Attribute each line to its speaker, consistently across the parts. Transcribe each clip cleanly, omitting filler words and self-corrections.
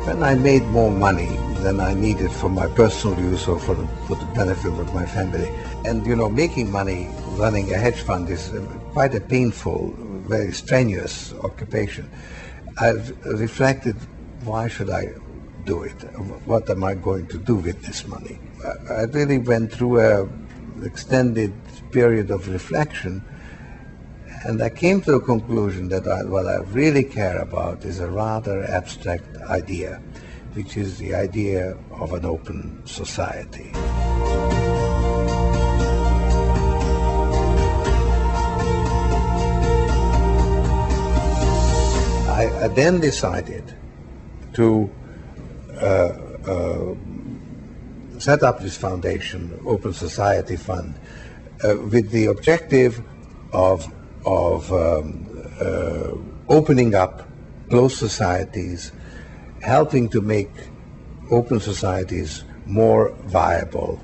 Speaker 1: When I made more money than I needed for my personal use or for the benefit of my family, and making money running a hedge fund is quite a painful, very strenuous occupation, I've reflected, why should I do it? What am I going to do with this money? I really went through an extended period of reflection, and I came to the conclusion that what I really care about is a rather abstract idea, which is the idea of an open society. I then decided to set up this foundation, Open Society Fund, with the objective of opening up closed societies, helping to make open societies more viable,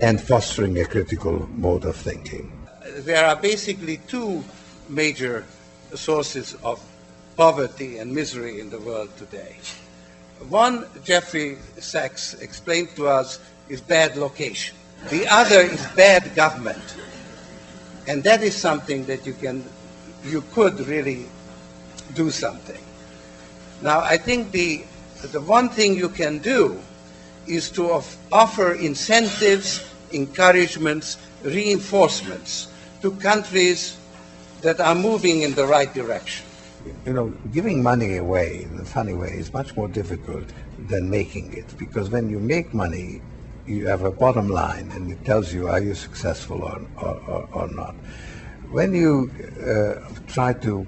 Speaker 1: and fostering a critical mode of thinking. There are basically two major sources of poverty and misery in the world today. One, Jeffrey Sachs explained to us, is bad location. The other is bad government. And that is something that you could really do something. Now, I think the one thing you can do is to offer incentives, encouragements, reinforcements to countries that are moving in the right direction. Giving money away in a funny way is much more difficult than making it, because when you make money, you have a bottom line, and it tells you, are you successful or not. When you try to,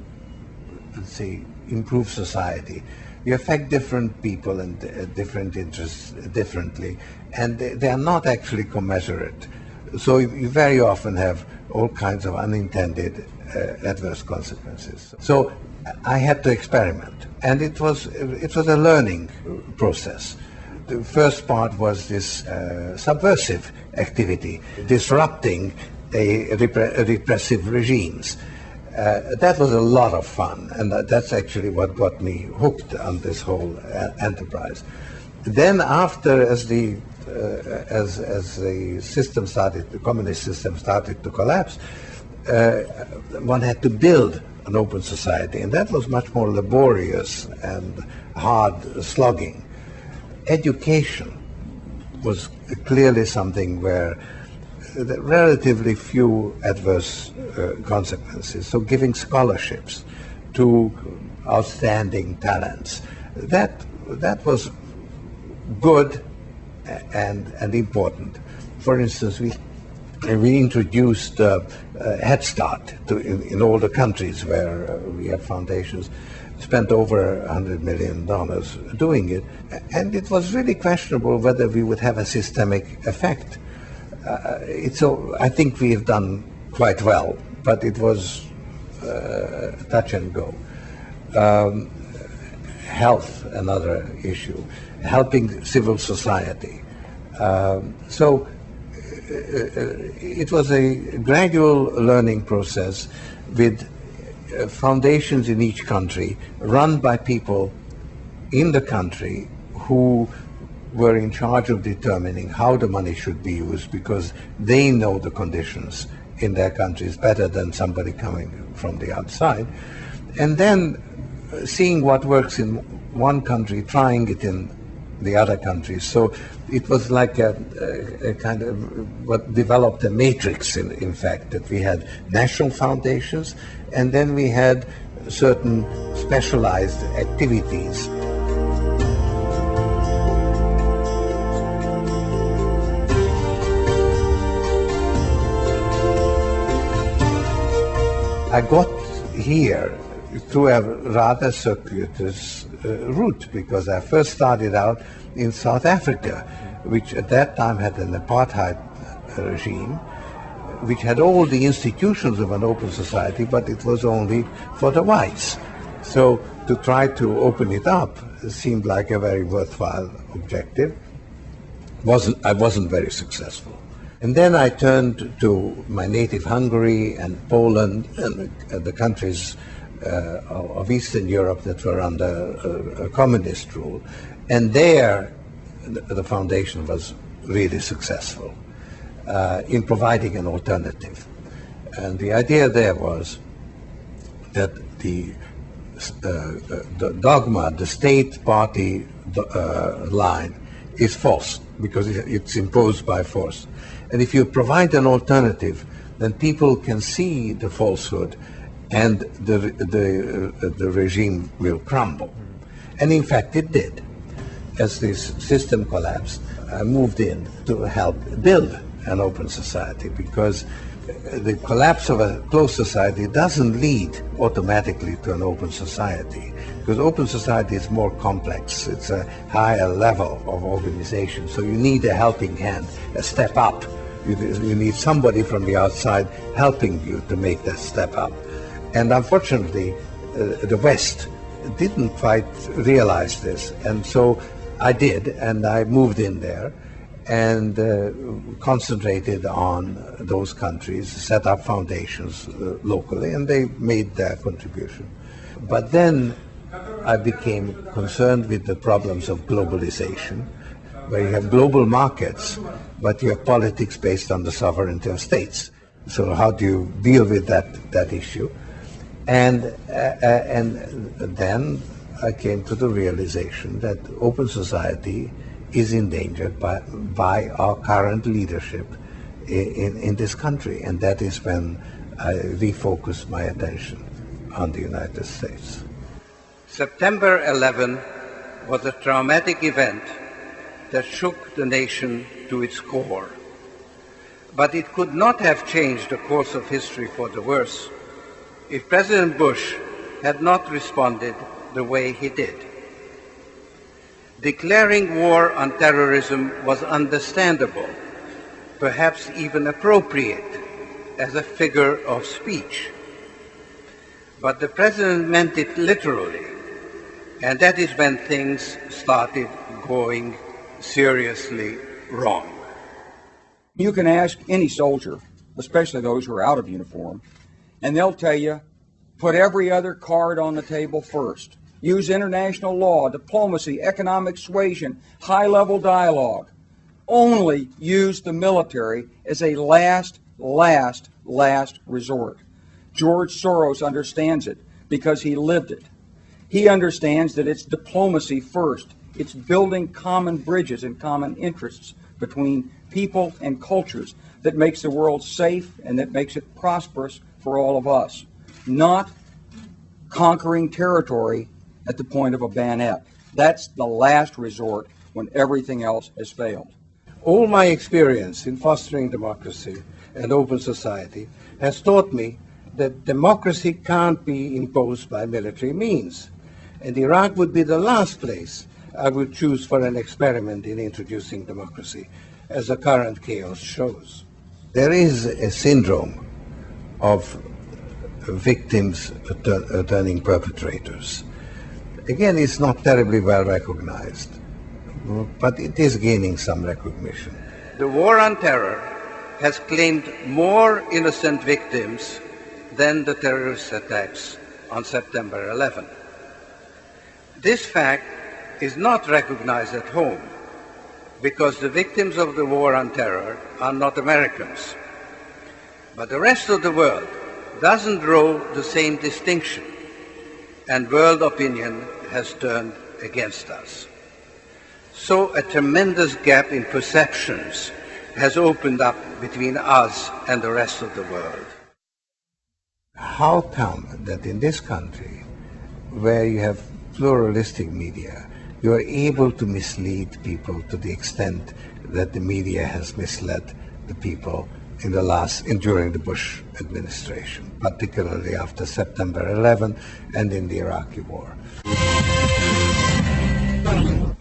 Speaker 1: let's say, improve society, you affect different people and different interests differently, and they are not actually commensurate. So you very often have all kinds of unintended adverse consequences. So I had to experiment, and it was a learning process. The first part was this subversive activity, disrupting repressive regimes. That was a lot of fun, and that's actually what got me hooked on this whole enterprise. Then, after, as the system started, the communist system started to collapse, one had to build an open society, and that was much more laborious and hard slugging. Education was clearly something where there were relatively few adverse consequences. So giving scholarships to outstanding talents, that was good and important. For instance, we introduced Head Start in all the countries where we have foundations, spent over $100 million doing it, and it was really questionable whether we would have a systemic effect. I think we have done quite well, but it was touch and go. Health, another issue, helping civil society. So it was a gradual learning process with foundations in each country run by people in the country who were in charge of determining how the money should be used, because they know the conditions in their countries better than somebody coming from the outside. And then seeing what works in one country, trying it in the other countries. So it was like a kind of what developed a matrix, in fact, that we had national foundations, and then we had certain specialized activities. I got here through a rather circuitous route, because I first started out in South Africa, which at that time had an apartheid regime, which had all the institutions of an open society, but it was only for the whites. So to try to open it up seemed like a very worthwhile objective. I wasn't very successful. And then I turned to my native Hungary and Poland and the countries of Eastern Europe that were under communist rule. And there, the foundation was really successful in providing an alternative. And the idea there was that the dogma, the state party line is false because it's imposed by force. And if you provide an alternative, then people can see the falsehood and the regime will crumble. And in fact, it did. As this system collapsed, I moved in to help build an open society, because the collapse of a closed society doesn't lead automatically to an open society, because open society is more complex. It's a higher level of organization. So you need a helping hand, a step up. You need somebody from the outside helping you to make that step up. And unfortunately, the West didn't quite realize this. And so I did, and I moved in there and concentrated on those countries, set up foundations locally, and they made their contribution. But then I became concerned with the problems of globalization, where you have global markets, but you have politics based on the sovereignty of states. So how do you deal with that issue? And then I came to the realization that open society is endangered by our current leadership in this country. And that is when I refocused my attention on the United States. September 11 was a traumatic event that shook the nation to its core. But it could not have changed the course of history for the worse if President Bush had not responded the way he did. Declaring war on terrorism was understandable, perhaps even appropriate as a figure of speech. But the president meant it literally, and that is when things started going seriously wrong.
Speaker 2: You can ask any soldier, especially those who are out of uniform, and they'll tell you, put every other card on the table first. Use international law, diplomacy, economic suasion, high-level dialogue. Only use the military as a last resort. George Soros understands it because he lived it. He understands that it's diplomacy first. It's building common bridges and common interests between people and cultures that makes the world safe and that makes it prosperous for all of us. Not conquering territory at the point of a bayonet. That's the last resort when everything else has failed.
Speaker 1: All my experience in fostering democracy and open society has taught me that democracy can't be imposed by military means. And Iraq would be the last place I would choose for an experiment in introducing democracy, as the current chaos shows. There is a syndrome of victims turning perpetrators. Again, it's not terribly well recognized, but it is gaining some recognition. The war on terror has claimed more innocent victims than the terrorist attacks on September 11. This fact is not recognized at home because the victims of the war on terror are not Americans. But the rest of the world doesn't draw the same distinction, and world opinion has turned against us. So a tremendous gap in perceptions has opened up between us and the rest of the world. How come that in this country, where you have pluralistic media, you are able to mislead people to the extent that the media has misled the people during the Bush administration, particularly after September 11 and in the Iraqi war?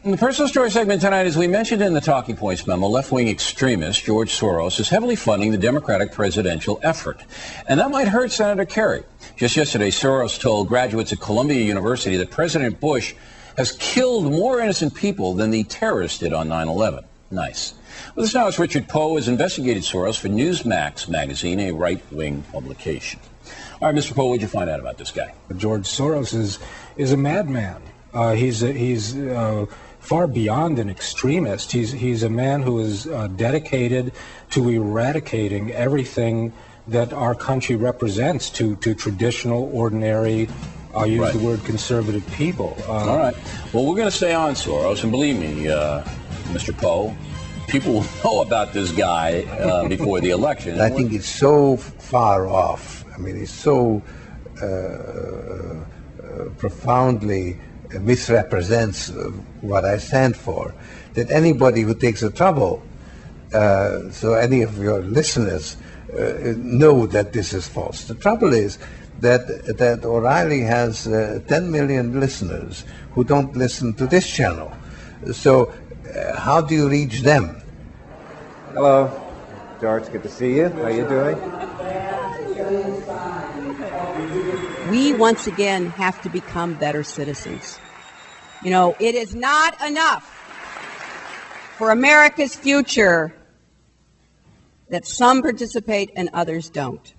Speaker 3: In the personal story segment tonight, as we mentioned in the talking points memo, left-wing extremist George Soros is heavily funding the Democratic presidential effort. And that might hurt Senator Kerry. Just yesterday, Soros told graduates at Columbia University that President Bush has killed more innocent people than the terrorists did on 9/11. Nice. With us now is Richard Poe, who has investigated Soros for Newsmax magazine, a right-wing publication. All right, Mr. Poe, what did you find out about this guy?
Speaker 4: George Soros is a madman. He's far beyond an extremist. He's a man who is dedicated to eradicating everything that our country represents to traditional, ordinary, I'll use the word conservative people.
Speaker 3: All right. Well, we're going to stay on Soros, and believe me, Mr. Poe, people will know about this guy before the election.
Speaker 1: I think it's so far off. I mean, it's so profoundly misrepresents what I stand for, that anybody who takes the trouble, so any of your listeners know that this is false. The trouble is that O'Reilly has 10 million listeners who don't listen to this channel. So how do you reach them?
Speaker 5: Hello, George, good to see you. How you doing?
Speaker 6: We once again have to become better citizens. You know, it is not enough for America's future that some participate and others don't.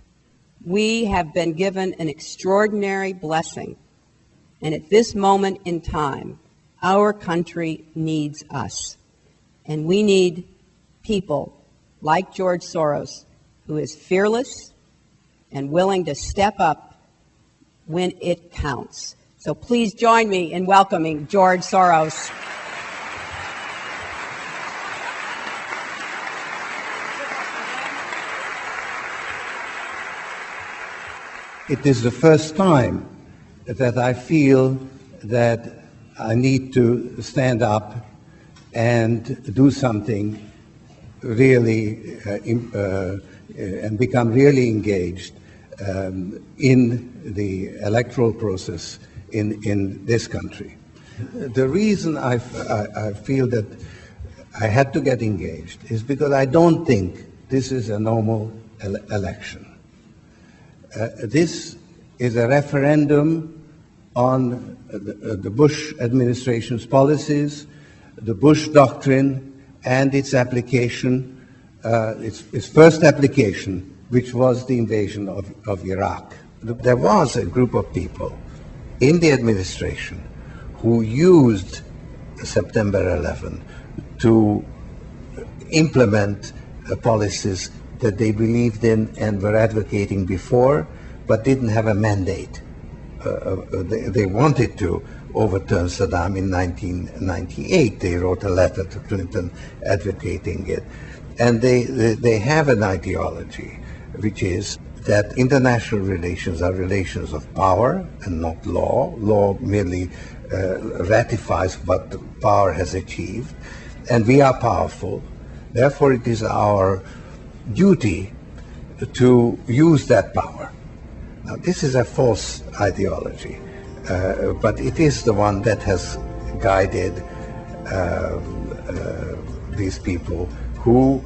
Speaker 6: We have been given an extraordinary blessing, and at this moment in time, our country needs us. And we need people like George Soros, who is fearless and willing to step up when it counts. So please join me in welcoming George Soros.
Speaker 1: It is the first time that I feel that I need to stand up and do something really and become really engaged in the electoral process in this country. The reason I feel that I had to get engaged is because I don't think this is a normal election. This is a referendum on the Bush administration's policies, the Bush doctrine, and its application, its first application, which was the invasion of Iraq. There was a group of people in the administration who used September 11 to implement policies that they believed in and were advocating before, but didn't have a mandate. They wanted to overturn Saddam in 1998. They wrote a letter to Clinton advocating it. And they have an ideology, which is that international relations are relations of power and not law. Law merely ratifies what the power has achieved, and we are powerful. Therefore, it is our duty to use that power. Now, this is a false ideology, but it is the one that has guided these people who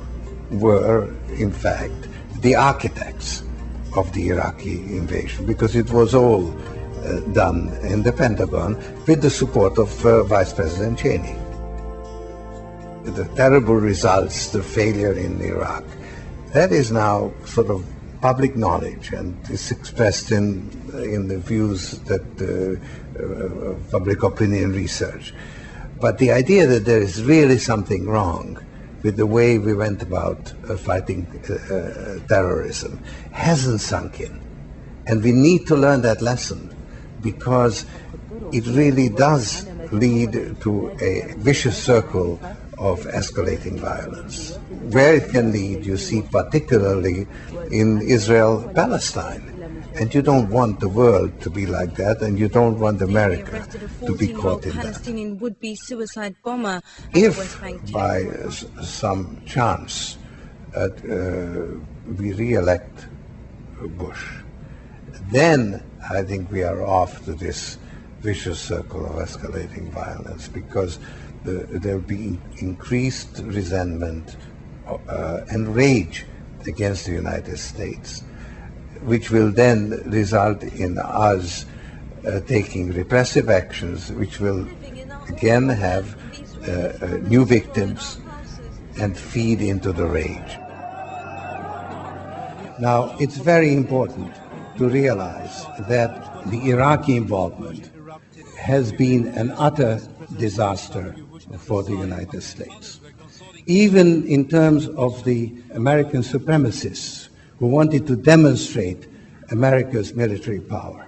Speaker 1: were, in fact, the architects of the Iraqi invasion, because it was all done in the Pentagon with the support of Vice President Cheney. The terrible results, the failure in Iraq, that is now sort of public knowledge, and is expressed in the views that public opinion research. But the idea that there is really something wrong with the way we went about fighting terrorism hasn't sunk in. And we need to learn that lesson, because it really does lead to a vicious circle of escalating violence. Where it can lead, you see particularly in Israel-Palestine. And you don't want the world to be like that, and you don't want America to be caught in that.
Speaker 7: Would-be suicide bomber.
Speaker 1: If by some chance we re-elect Bush, then I think we are off to this vicious circle of escalating violence, because there will be increased resentment and rage against the United States, which will then result in us taking repressive actions, which will again have new victims and feed into the rage. Now, it's very important to realize that the Iraqi involvement has been an utter disaster for the United States. Even in terms of the American supremacists who wanted to demonstrate America's military power.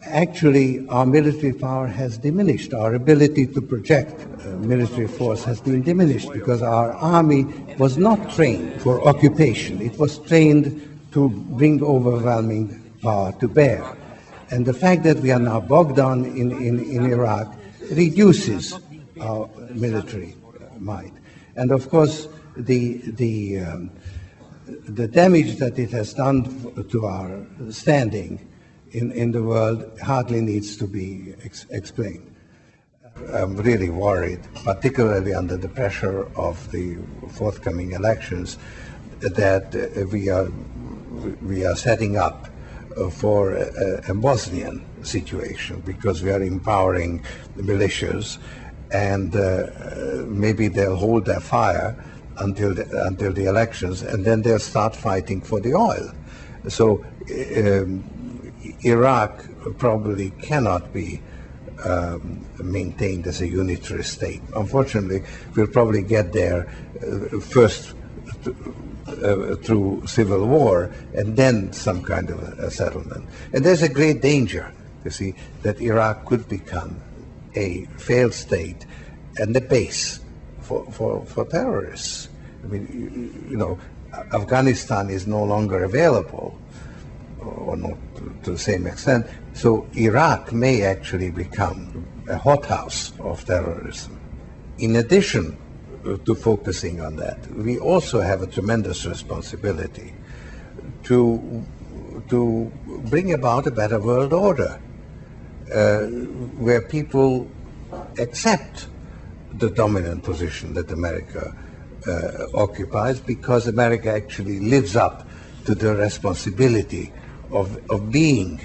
Speaker 1: Actually, our military power has diminished. Our ability to project military force has been diminished because our army was not trained for occupation. It was trained to bring overwhelming power to bear. And the fact that we are now bogged down in Iraq reduces our military might. And of course, the damage that it has done to our standing in the world hardly needs to be explained. I'm really worried, particularly under the pressure of the forthcoming elections, that we are setting up for a Bosnian situation, because we are empowering the militias, and maybe they'll hold their fire until the elections, and then they'll start fighting for the oil. So Iraq probably cannot be maintained as a unitary state. Unfortunately, we'll probably get there first through civil war and then some kind of a settlement. And there's a great danger, you see, that Iraq could become a failed state and the base for terrorists. I mean, you know, Afghanistan is no longer available, or not to the same extent. So Iraq may actually become a hothouse of terrorism. In addition to focusing on that, we also have a tremendous responsibility to bring about a better world order, where people accept the dominant position that America occupies, because America actually lives up to the responsibility of being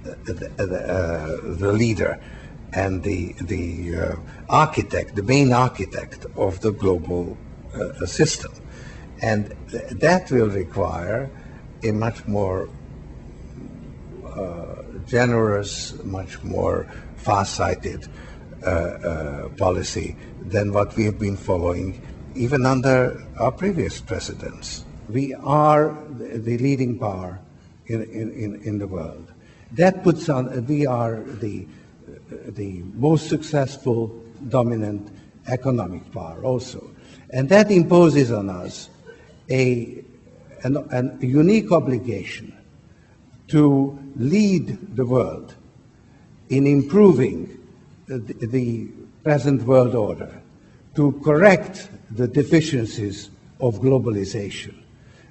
Speaker 1: the leader and the architect, the main architect of the global system. And that will require a much more generous, much more far-sighted policy than what we have been following even under our previous presidents. We are the leading power in the world. That puts on, we are the most successful dominant economic power also. And that imposes on us a unique obligation to lead the world in improving the present world order, to correct the deficiencies of globalization,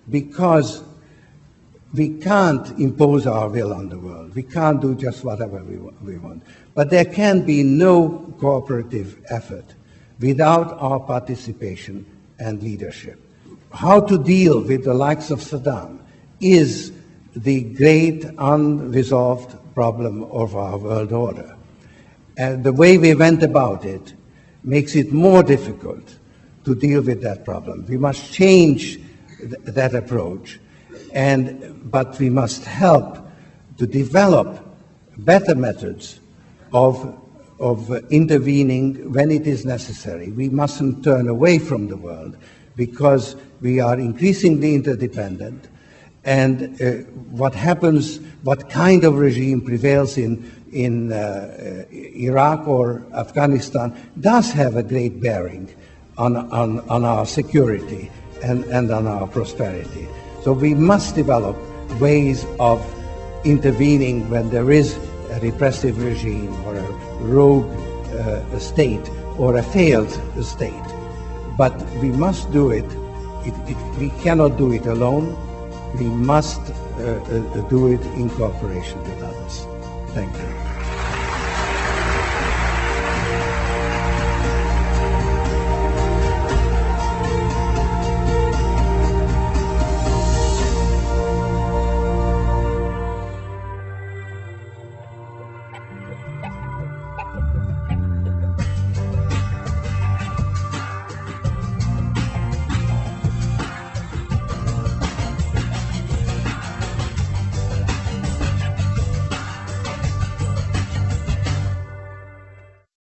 Speaker 1: because we can't impose our will on the world. We can't do just whatever we want. But there can be no cooperative effort without our participation and leadership. How to deal with the likes of Saddam is the great unresolved problem of our world order. And the way we went about it makes it more difficult to deal with that problem. We must change that approach, but we must help to develop better methods of intervening when it is necessary. We mustn't turn away from the world, because we are increasingly interdependent, and what happens, what kind of regime prevails in Iraq or Afghanistan does have a great bearing on our security and on our prosperity. So we must develop ways of intervening when there is a repressive regime or a rogue state or a failed state. But we must do it. We cannot do it alone. We must do it in cooperation with others. Thank you.